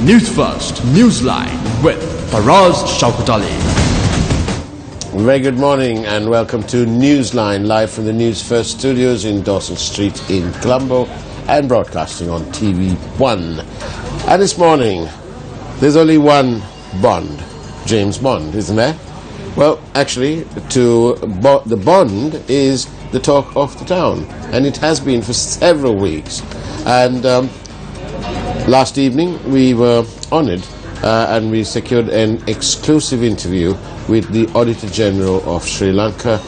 Newsfirst Newsline with Faraz Shaukatali. Very good morning and welcome to Newsline, live from the Newsfirst studios in Dawson Street in Colombo and broadcasting on TV1. And this morning, there's only one Bond, James Bond, isn't there? Well, actually, the Bond is the talk of the town, and it has been for several weeks. And last evening, we were honoured and we secured an exclusive interview with the Auditor General of Sri Lanka,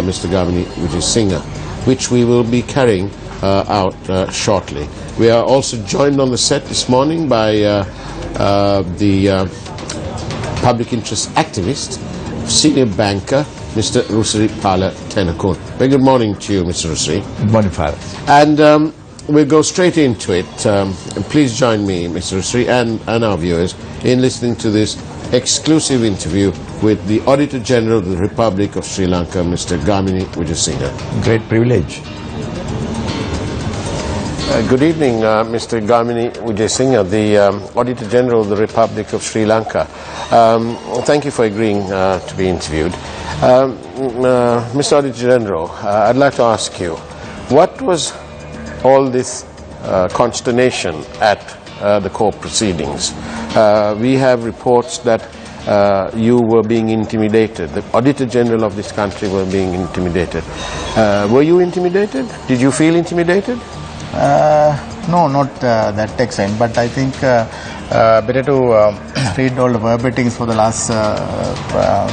Mr. Gamini Vijayasinghe, which we will be carrying out shortly. We are also joined on the set this morning by the public interest activist, senior banker, Mr. Rusri Pala Tenakun. Very good morning to you, Mr. Rusri. Good morning, Father. And we'll go straight into it. Please join me, Mr. Rusri, and our viewers in listening to this exclusive interview with the Auditor General of the Republic of Sri Lanka, Mr. Gamini Vijayasinghe. Great privilege. Good evening, Mr. Gamini Vijayasinghe, the Auditor General of the Republic of Sri Lanka. Thank you for agreeing to be interviewed. Mr. Auditor General, I'd like to ask you, what was all this consternation at the court proceedings? We have reports that you were being intimidated. The Auditor General of this country were being intimidated. Were you intimidated? Did you feel intimidated? No, not that extent, but I think better to read all the verbatings for the last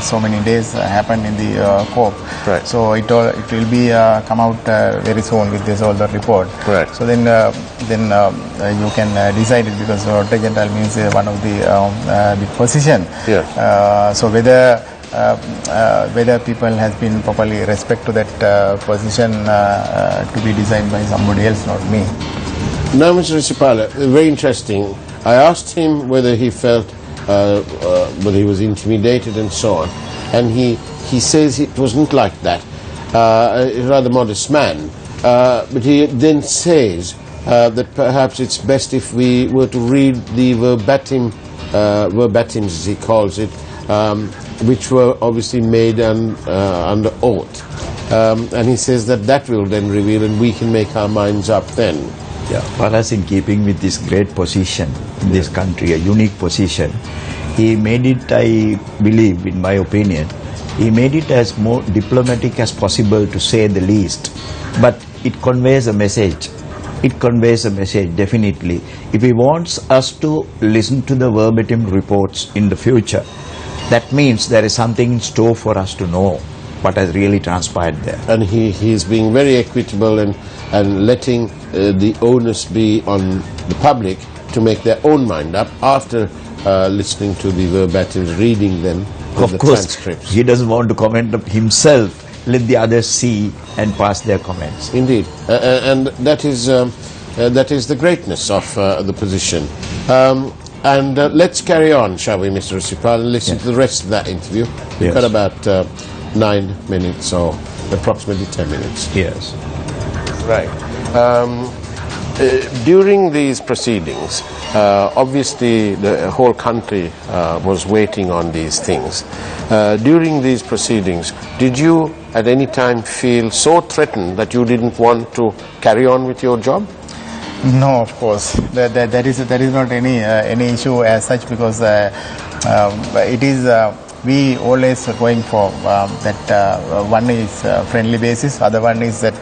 so many days happened in the court. Right. So it will be come out very soon with this all the report. Right. So then you can decide it, because Auditor General means one of the position. Yeah. So whether people has been properly respect to that position to be decided by somebody else, not me. Now, Mr. Risipala, very interesting. I asked him whether he felt whether he was intimidated and so on, and he says it wasn't like that. A rather modest man, but he then says that perhaps it's best if we were to read the verbatims, as he calls it, which were obviously made under oath. And he says that will then reveal, and we can make our minds up then. Yeah, Faraz, in keeping with this great position in this country, a unique position, he made it, I believe, in my opinion, he made it as more diplomatic as possible, to say the least. But it conveys a message. It conveys a message, definitely. If he wants us to listen to the verbatim reports in the future, that means there is something in store for us to know what has really transpired there. And he's being very equitable and letting the onus be on the public to make their own mind up after listening to the verbatims, reading them with the transcripts. He doesn't want to comment himself. Let the others see and pass their comments. Indeed, and that is the greatness of the position. And let's carry on, shall we, Mr. Risipal, and listen to the rest of that interview. We've got about 9 minutes or approximately 10 minutes. Yes. Right. During these proceedings, obviously the whole country was waiting on these things. During these proceedings, did you at any time feel so threatened that you didn't want to carry on with your job? No, of course. There is not any issue as such, because it is we always going for that one is friendly basis, other one is that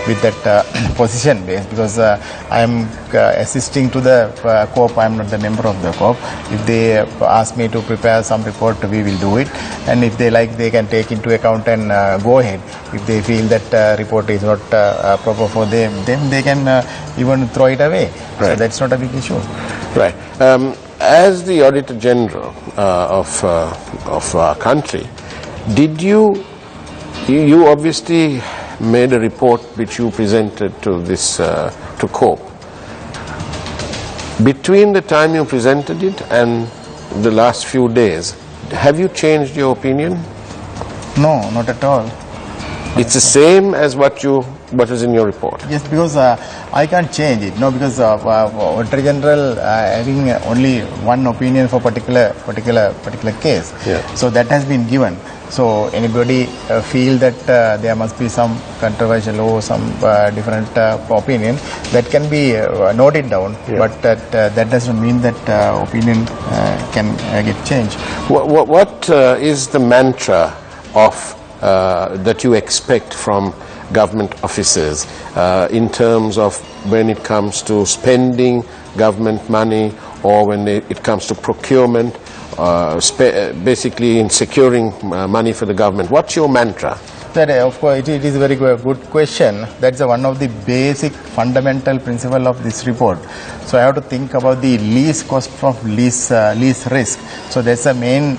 with that position base, because I am assisting to the COP. I am not the member of the COP. If they ask me to prepare some report, we will do it, and if they like, they can take into account and go ahead. If they feel that report is not proper for them, then they can even throw it away. Right. So that's not a big issue. Right. As the Auditor General of our country, did you obviously made a report which you presented to this to COPE. Between the time you presented it and the last few days, have you changed your opinion? No, not at all. It's the same as what is in your report. Yes, because I can't change it. No, because Auditor General having only one opinion for particular case. Yeah. So that has been given. So anybody feel that there must be some controversial or some different opinion, that can be noted down. Yeah. But that doesn't mean that opinion can get changed. What is the mantra of that you expect from government officers in terms of when it comes to spending government money, or when it comes to procurement, basically in securing money for the government? What's your mantra? That, of course, it is a very good question. That's one of the basic fundamental principle of this report. So I have to think about the least cost of least risk. So that's the main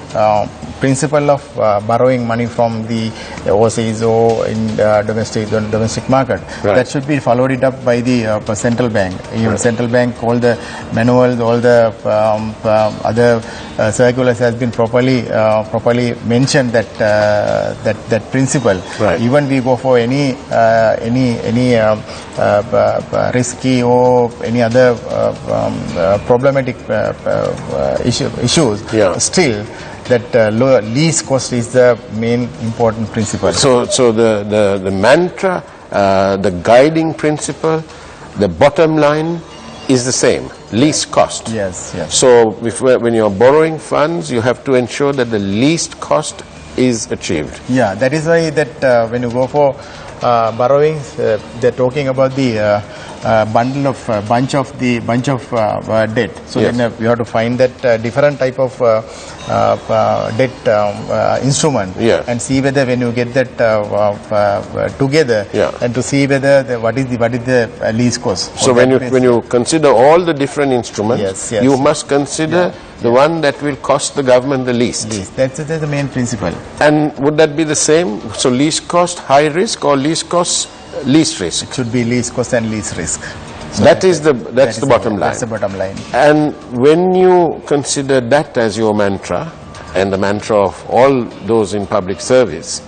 principle of borrowing money from the overseas or in domestic market. Right. That should be followed it up by the central bank. Even central bank, all the manuals, all the other circulars has been properly mentioned that principle. Right. Even we go for any risky or any other problematic issues, Yeah. still that least cost is the main important principle. So the mantra, the guiding principle, the bottom line is the same, least cost. Yes. So when you're borrowing funds, you have to ensure that the least cost is achieved. Yeah, that is why that when you go for borrowings, they're talking about the bunch of debt. So Yes. then you have to find that different type of debt instrument, Yeah. and see whether when you get that together, Yeah. and to see whether what is the least cost. So when you consider all the different instruments, Yes. you must consider the one that will cost the government the least. That's the main principle. And would that be the same? So least cost, high risk, or least cost, least risk? It should be least cost and least risk. So That's the bottom line. That's the bottom line. And when you consider that as your mantra, and the mantra of all those in public service,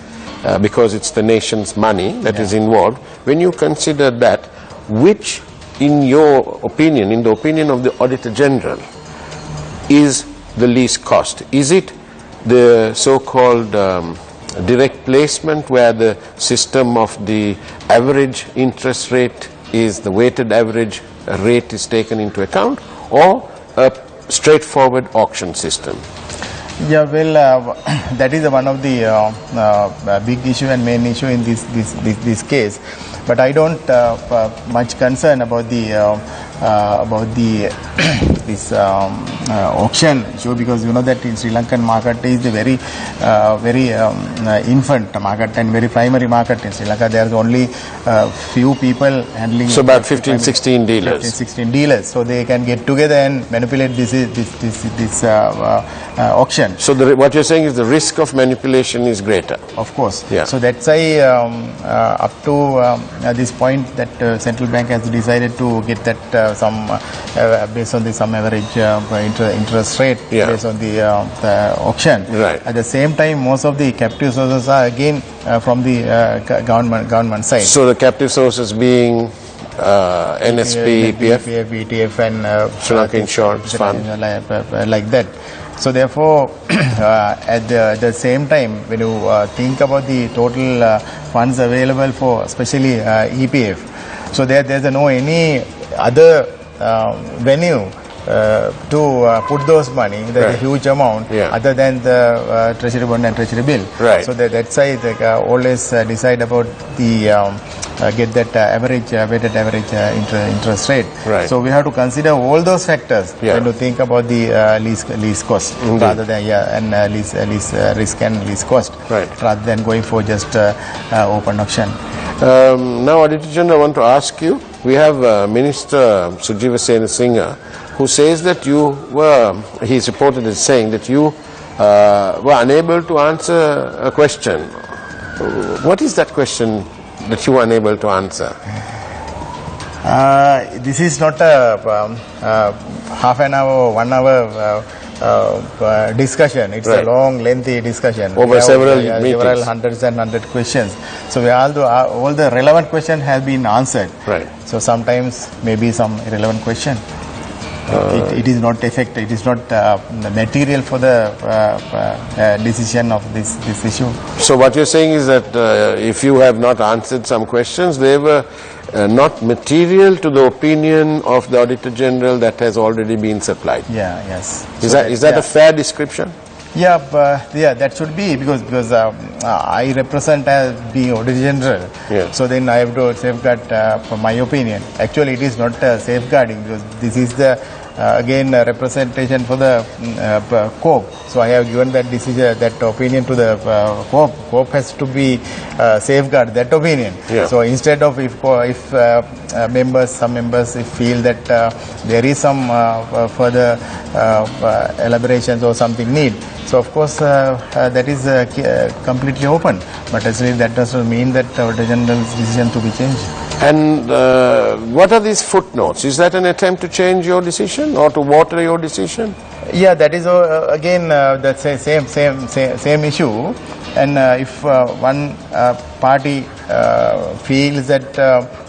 because it's the nation's money that is involved, when you consider that, which in your opinion, in the opinion of the Auditor General, is the least cost? Is it the so-called direct placement, where the system of the average interest rate is the weighted average rate is taken into account, or a straightforward auction system? Yeah, well, that is one of the big issue and main issue in this case. But I don't much concern about this auction issue, because you know that in Sri Lankan market is a very infant market and very primary market. In Sri Lanka there is only few people handling. So about 15-16 dealers. 15-16 dealers, so they can get together and manipulate this auction. So what you're saying is the risk of manipulation is greater. Of course. Yeah. So that's why up to this point that central bank has decided to get that some based on some average interest rate, Yeah. based on the auction. Right. At the same time, most of the captive sources are again from the government side. So the captive sources being NSP, EPF, ETF and Sri Lanka Insurance Fund. like that. So therefore, at the same time, when you think about the total funds available for especially EPF, so there's no any other venue to put those money. There's Right. a huge amount, Yeah. other than the treasury bond and treasury bill. Right. So that's why they always decide about the get that weighted average interest rate. Right. So we have to consider all those factors Yeah. when you think about the least cost, Indeed. rather than least risk and least cost, Right. rather than going for just open auction. Now, Auditor General, I want to ask you, we have Minister Sujiva Senasinghe, who says that he's reported as saying that you were unable to answer a question. What is that question that you were unable to answer? This is not a half an hour, 1 hour discussion. It's Right. a long, lengthy discussion. Over We have, several several meetings. hundreds and hundred questions. So all the relevant questions have been answered. Right. So sometimes maybe some irrelevant question. It is not effective. It is not material for the decision of this issue. So what you're saying is that if you have not answered some questions, they were not material to the opinion of the Auditor General that has already been supplied. Yeah. Yes. Is So that yeah. a fair description? Yeah, that should be because I represent as being Auditor General. Yeah. So then I have to safeguard for my opinion. Actually, it is not safeguarding because this is the again representation for the COP. So I have given that decision, that opinion to the COP. COP has to be safeguard that opinion. Yeah. So instead of if some members feel that there is some further elaborations or something need. So of course that is completely open, but actually that doesn't mean that the General's decision to be changed. And what are these footnotes? Is that an attempt to change your decision or to water your decision? Yeah, that is again that's a same issue. And if one party feels that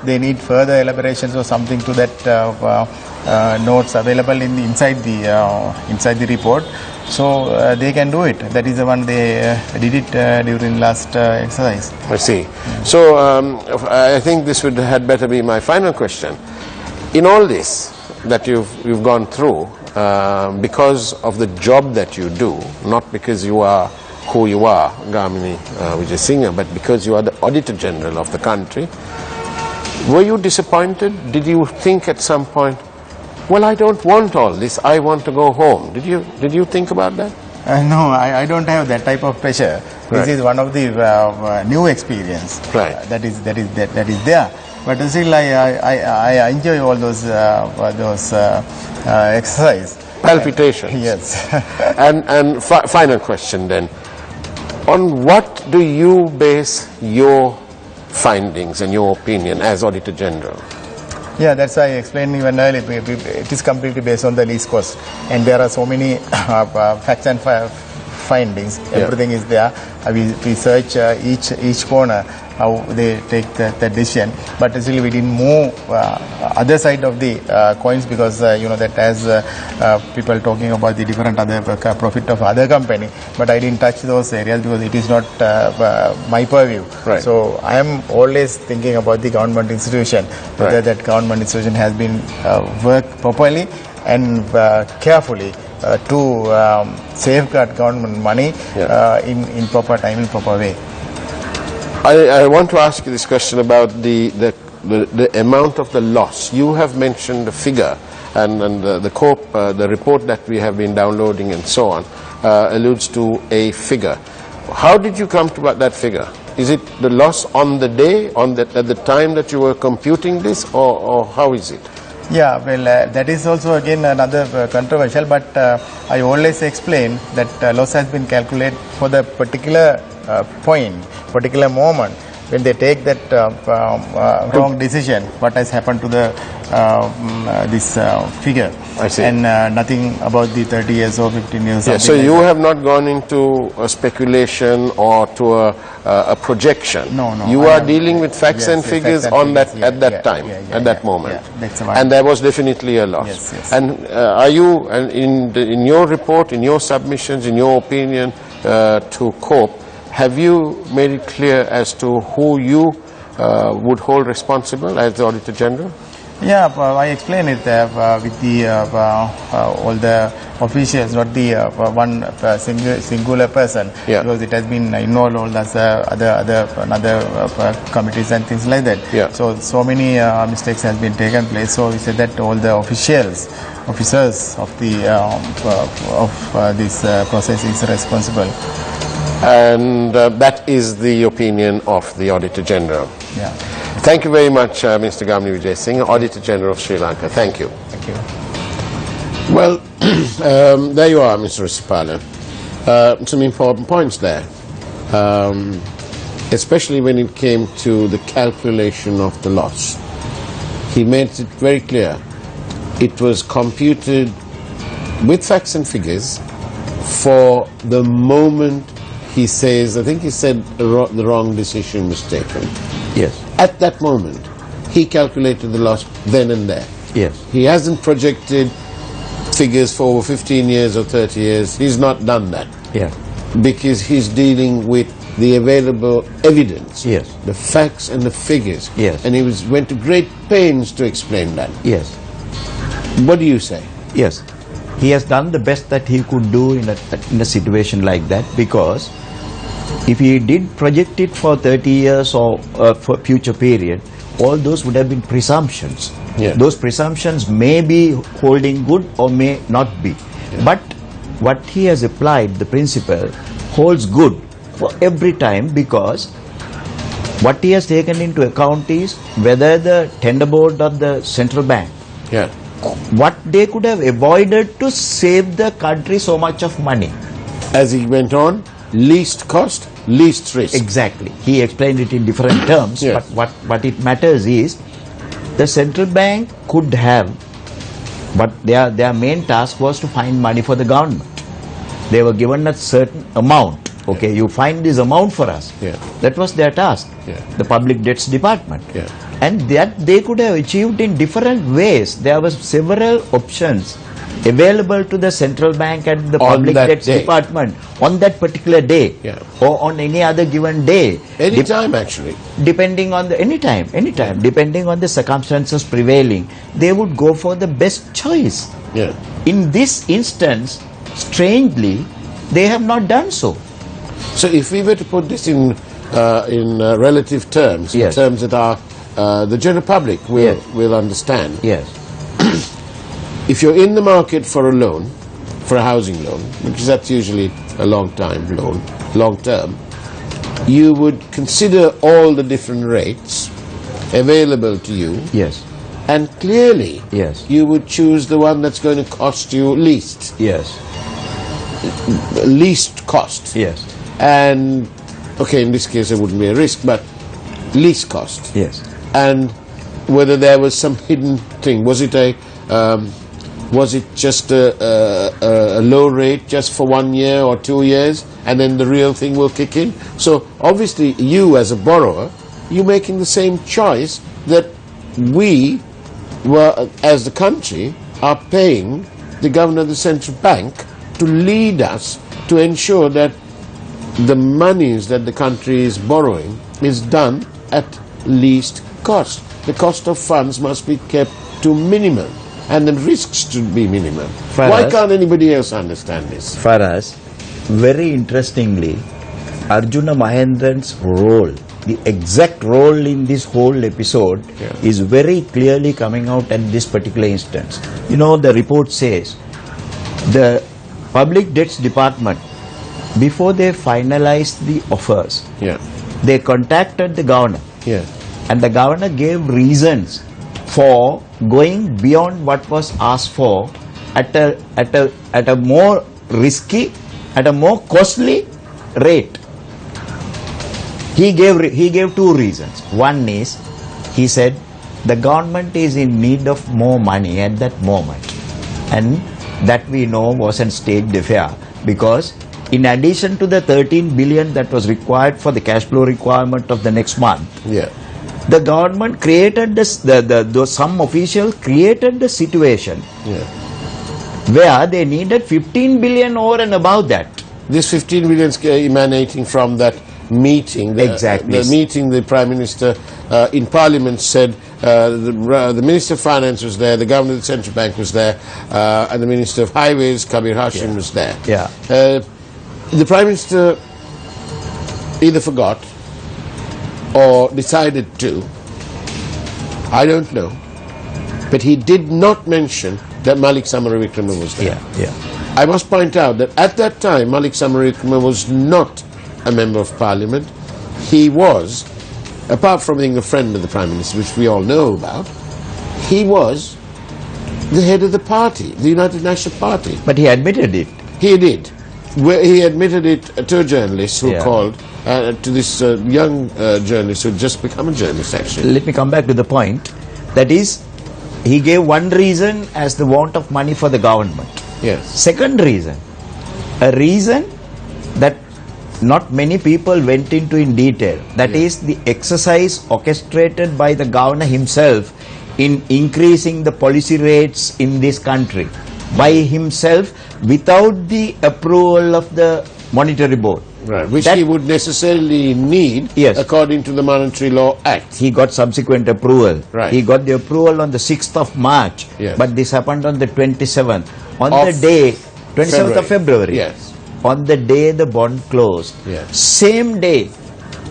they need further elaborations or something to that notes available inside the report, so they can do it. That is the one they did it during last exercise. I see. So I think this had better be my final question. In all this that you've gone through, because of the job that you do, not because you are who you are, Gamini Vijayasinghe, but because you are the Auditor General of the country, were you disappointed? Did you think at some point, well, I don't want all this, I want to go home? Did you think about that? No, I don't have that type of pressure. Right. This is one of the new experience that is there. But still, I enjoy all those exercise. Palpitations. Yes. And final question then. On what do you base your findings and your opinion as Auditor General? Yeah, that's why I explained even earlier. It is completely based on the least cost, and there are so many facts and findings. Yeah. Everything is there. We search each corner how they take the decision, but still we didn't move other side of the coins because that as people talking about the different other profit of other company, but I didn't touch those areas because it is not my purview. Right. So I am always thinking about the government institution, whether that government institution has been worked properly and carefully to safeguard government money in proper time, in proper way. I want to ask you this question about the amount of the loss. You have mentioned the figure, and the COP, the report that we have been downloading and so on, alludes to a figure. How did you come to that figure? Is it the loss on the day, at the time that you were computing this, or how is it? Yeah, well, that is also again another controversial, but I always explain that loss has been calculated for the particular point, particular moment when they take that wrong decision, what has happened to the this figure. I see. And nothing about the 30 years or 15 years. Yeah, so you have not gone into a speculation or to a projection. No. You are dealing with facts and figures on that at that time, at that moment. Yeah, that's the one. And there was definitely a loss. Yes. And are you, in your report, in your submissions, in your opinion to COPE, have you made it clear as to who you would hold responsible as the Auditor General? Yeah, I explained it with the all the officials, not the one singular person, because it has been involved all the other committees and things like that. Yeah. So many mistakes has been taken place. So we said that all the officers of the of this process is responsible. And that is the opinion of the Auditor General. Yeah. Thank you very much, Mr. Gamini Vijayasinghe, Auditor General of Sri Lanka. Thank you. Thank you. Well, there you are, Mr. Risipala. Some important points there, especially when it came to the calculation of the loss. He made it very clear. It was computed with facts and figures for the moment he says, I think he said the wrong decision was taken. Yes. At that moment, he calculated the loss then and there. Yes. He hasn't projected figures for over 15 years or 30 years. He's not done that. Yeah. Because he's dealing with the available evidence, Yes. the facts and the figures. Yes. And he went to great pains to explain that. Yes. What do you say? Yes. He has done the best that he could do in a situation like that, because if he did project it for 30 years or for future period, all those would have been presumptions. Yeah. Those presumptions may be holding good or may not be. Yeah. But what he has applied, the principle, holds good for every time, because what he has taken into account is whether the tender board of the central bank, Yeah. what they could have avoided to save the country so much of money. As he went on, least cost, least risk. Exactly. He explained it in different terms, Yes. but what it matters is the central bank could have, but their main task was to find money for the government. They were given a certain amount. Okay, you find this amount for us. Yeah. That was their task. Yeah. The public debts department. Yeah. And that they could have achieved in different ways. There were several options available to the central bank and the On public that debts day. department on that particular day, Yeah. or on any other given day. Any time, actually. Depending on the anytime, depending on the circumstances prevailing, they would go for the best choice. Yeah. In this instance, strangely, they have not done so. So if we were to put this in relative terms, in Yes. terms that are the general public Yes. will understand. Yes. If you're in the market for a loan, for a housing loan, because that's usually a long time loan, long term, you would consider all the different rates available to you, Yes. and clearly Yes. you would choose the one that's going to cost you least cost. Yes. And okay, in this case it wouldn't be a risk, but least cost. Yes. And whether there was some hidden thing, was it just a low rate just for 1 year or 2 years, and then the real thing will kick in? So obviously you as a borrower, you're making the same choice that we were, as the country, are paying the governor of the central bank to lead us to ensure that the monies that the country is borrowing is done at least cost. The cost of funds must be kept to minimum, and the risks should be minimum. For Why us- can't anybody else understand this? For us, very interestingly, Arjuna Mahendran's role, the exact role in this whole episode, Yeah. is very clearly coming out at this particular instance. You know, the report says the public debts department, before they finalized the offers, Yeah, they contacted the governor, yeah, and the governor gave reasons for going beyond what was asked for at a more risky, at a more costly rate. He gave two reasons. One is, he said, the government is in need of more money at that moment, and that we know was a state affair, because in addition to the 13 billion that was required for the cash flow requirement of the next month, yeah. the government created this, some official created the situation Yeah. where they needed 15 billion over and above that. This 15 billion emanating from that meeting. Exactly. The meeting the Prime Minister in Parliament said, the Minister of Finance was there, the Governor of the Central Bank was there, and the Minister of Highways, Kabir Hashim, was there. Yeah. The Prime Minister either forgot or decided to, I don't know, but he did not mention that Malik Samaravikrama was there. Yeah. I must point out that at that time Malik Samaravikrama was not a member of Parliament. He was, apart from being a friend of the Prime Minister, which we all know about, he was the head of the party, the United National Party. But he admitted it. He did. He admitted it to a journalist who Yeah. called, to this young journalist who had just become a journalist, actually. Let me come back to the point. That is, he gave one reason as the want of money for the government. Yes. Second reason, a reason that not many people went into in detail, that is the exercise orchestrated by the governor himself in increasing the policy rates in this country by himself without the approval of the monetary board. Right, which That he would necessarily need Yes. according to the Monetary Law Act. he got subsequent approval. Right. He got the approval on the 6th of March, Yes. but this happened on the 27th. On Of the day, 27th of February. Yes. On the day the bond closed. Yes. Same day,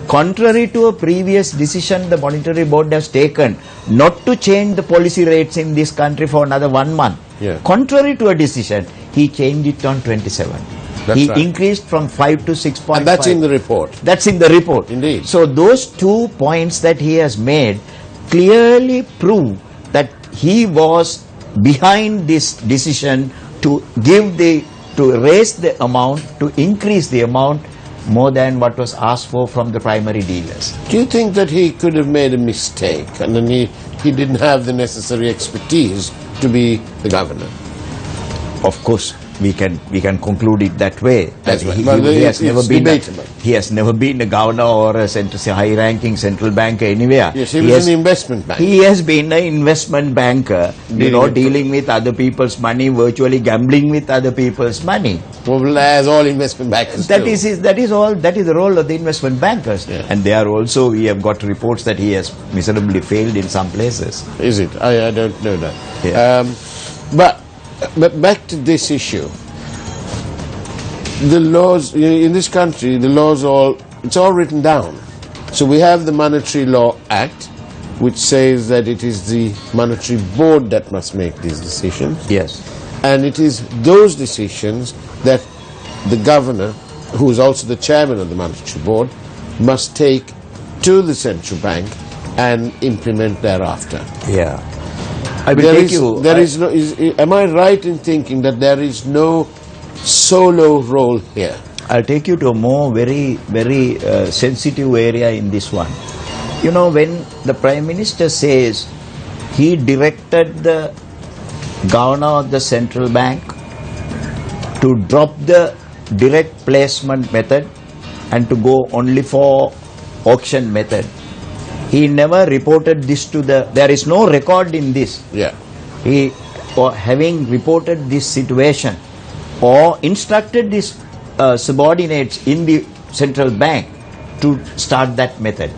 contrary to a previous decision the monetary board has taken not to change the policy rates in this country for another 1 month. Yeah. Contrary to a decision, he changed it on 27. That's he right. increased from 5 to 6.5. And that's in the report. That's in the report. Indeed. So those 2 points that he has made clearly prove that he was behind this decision to raise the amount, to increase the amount more than what was asked for from the primary dealers. Do you think that he could have made a mistake and then he didn't have the necessary expertise to be the governor? Of course, we can conclude it that way. That That's right. Well, it's debatable. He has never been a governor or a high-ranking central banker anywhere. Yes, he was an investment banker. He has been an investment banker, dealing with other people's money, virtually gambling with other people's money. Well, as all investment bankers That do. is the role of the investment bankers. Yeah. And there also, we have got reports that he has miserably failed in some places. Is it? I don't know that. Yeah. But back to this issue. The laws in this country, it's all written down. So we have the Monetary Law Act, which says that it is the monetary board that must make these decisions. Yes. And it is those decisions that the governor, who is also the chairman of the monetary board, must take to the central bank and implement thereafter. Yeah. I will take you. Am I right in thinking that there is no solo role here? I'll take you to a more very sensitive area in this one. You know, when the Prime Minister says he directed the governor of the central bank to drop the direct placement method and to go only for auction method, he never reported this to there is no record in this. Yeah. He, or having reported this situation or instructed his subordinates in the central bank to start that method.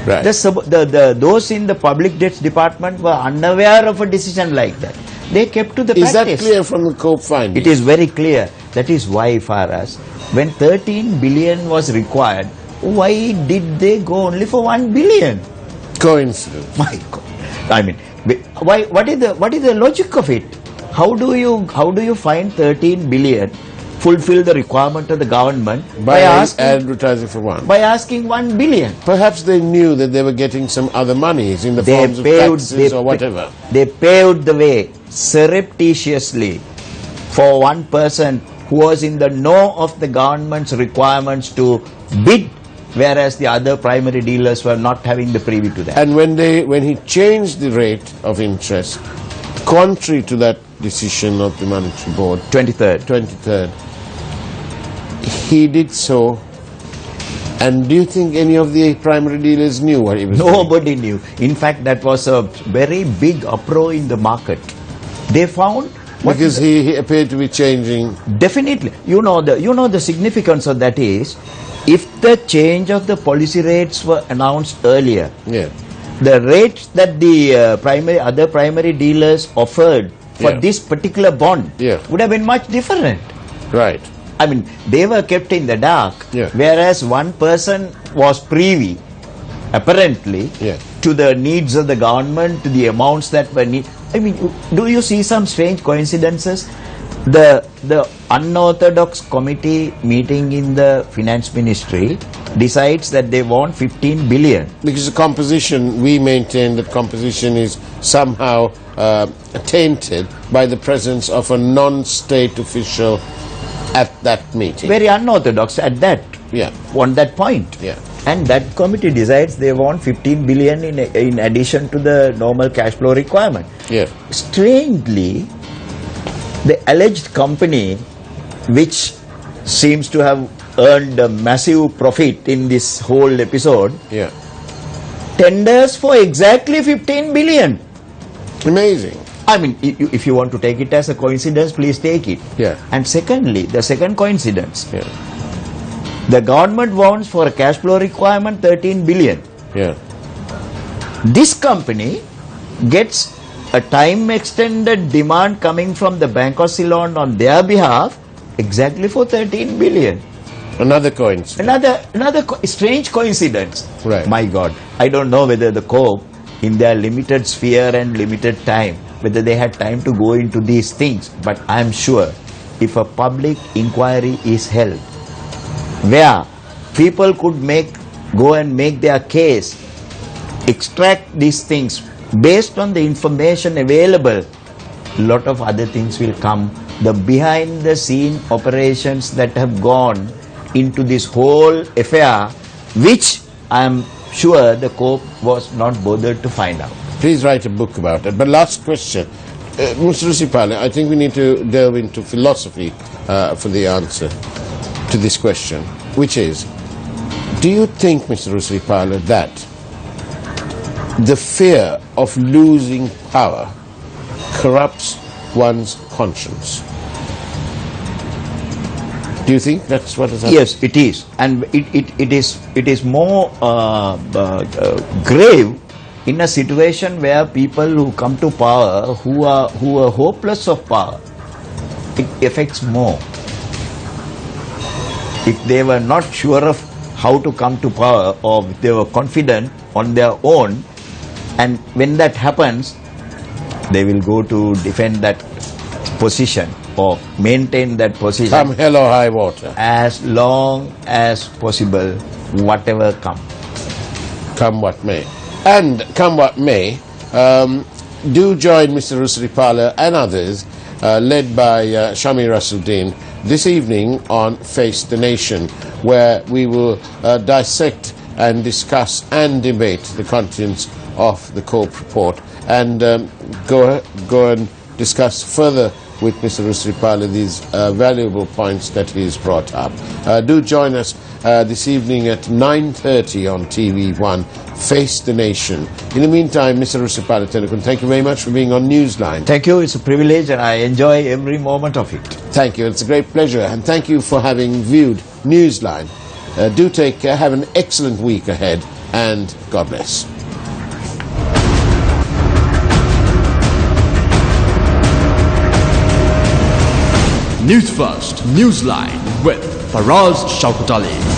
Right. Those in the public debts department were unaware of a decision like that. They kept to the Is practice. that clear from the COPE findings? It is very clear. That is why for us, when 13 billion was required, why did they go only for 1 billion? Coincidence. My God. I mean, why? What is the logic of it? How do you find 13 billion, fulfill the requirement of the government by advertising for one? By asking 1 billion. Perhaps they knew that they were getting some other monies in the forms of taxes or whatever. They paved the way surreptitiously for one person who was in the know of the government's requirements to bid, whereas the other primary dealers were not having the privy to that. And when he changed the rate of interest, contrary to that decision of the monetary board, 23rd, he did so. And do you think any of the primary dealers knew what he was doing? Nobody knew. In fact, that was a very big uproar in the market. They found because he appeared to be changing. Definitely, you know the significance of that is, if the change of the policy rates were announced earlier, Yeah. the rates that the other primary dealers offered for Yeah. this particular bond Yeah. would have been much different. Right. I mean, they were kept in the dark, Yeah. whereas one person was privy, apparently, Yeah. to the needs of the government, to the amounts that were needed. I mean, do you see some strange coincidences? The unorthodox committee meeting in the finance ministry decides that they want 15 billion. Because the composition, we maintain that composition is somehow tainted by the presence of a non-state official at that meeting. Very unorthodox at that. Yeah. On that point. Yeah. And that committee decides they want 15 billion in addition to the normal cash flow requirement. Yeah. Strangely, the alleged company which seems to have earned a massive profit in this whole episode Yeah. tenders for exactly 15 billion. Amazing. I mean, if you want to take it as a coincidence, please take it. Yeah. And secondly, the second coincidence, Yeah. the government wants for a cash flow requirement 13 billion. Yeah. This company gets a time extended demand coming from the Bank of Ceylon on their behalf exactly for 13 billion. Another coincidence. Another strange coincidence. Right. My God, I don't know whether the Corp, in their limited sphere and limited time, whether they had time to go into these things. But I am sure if a public inquiry is held where people could go and make their case, extract these things based on the information available, a lot of other things will come. The behind the scene operations that have gone into this whole affair, which I am sure the Corp was not bothered to find out. Please write a book about it. But last question. Mr. Rusipale, I think we need to delve into philosophy for the answer to this question, which is, do you think, Mr. Rusipale, that the fear of losing power corrupts one's conscience? Do you think that's what has happened? Yes, it is, and it is more grave in a situation where people who come to power who are hopeless of power. It affects more. If they were not sure of how to come to power, or if they were confident on their own, and when that happens, they will go to defend that position or maintain that position. Come hell or high water. As long as possible, whatever come. Come what may. And come what may, do join Mr. Rusipale and others, led by Shami Rasuddin, this evening on Face the Nation, where we will dissect and discuss and debate the contents of the Corp report, and go and discuss further with Mr. Rusipale these valuable points that he has brought up. Do join us this evening at 9:30 on TV1, Face the Nation. In the meantime, Mr. Rusipale Tenukun, thank you very much for being on Newsline. Thank you, it's a privilege and I enjoy every moment of it. Thank you, it's a great pleasure, and thank you for having viewed Newsline. Do take care, have an excellent week ahead, and God bless. Newsfirst Newsline with Faraz Shaukat Ali.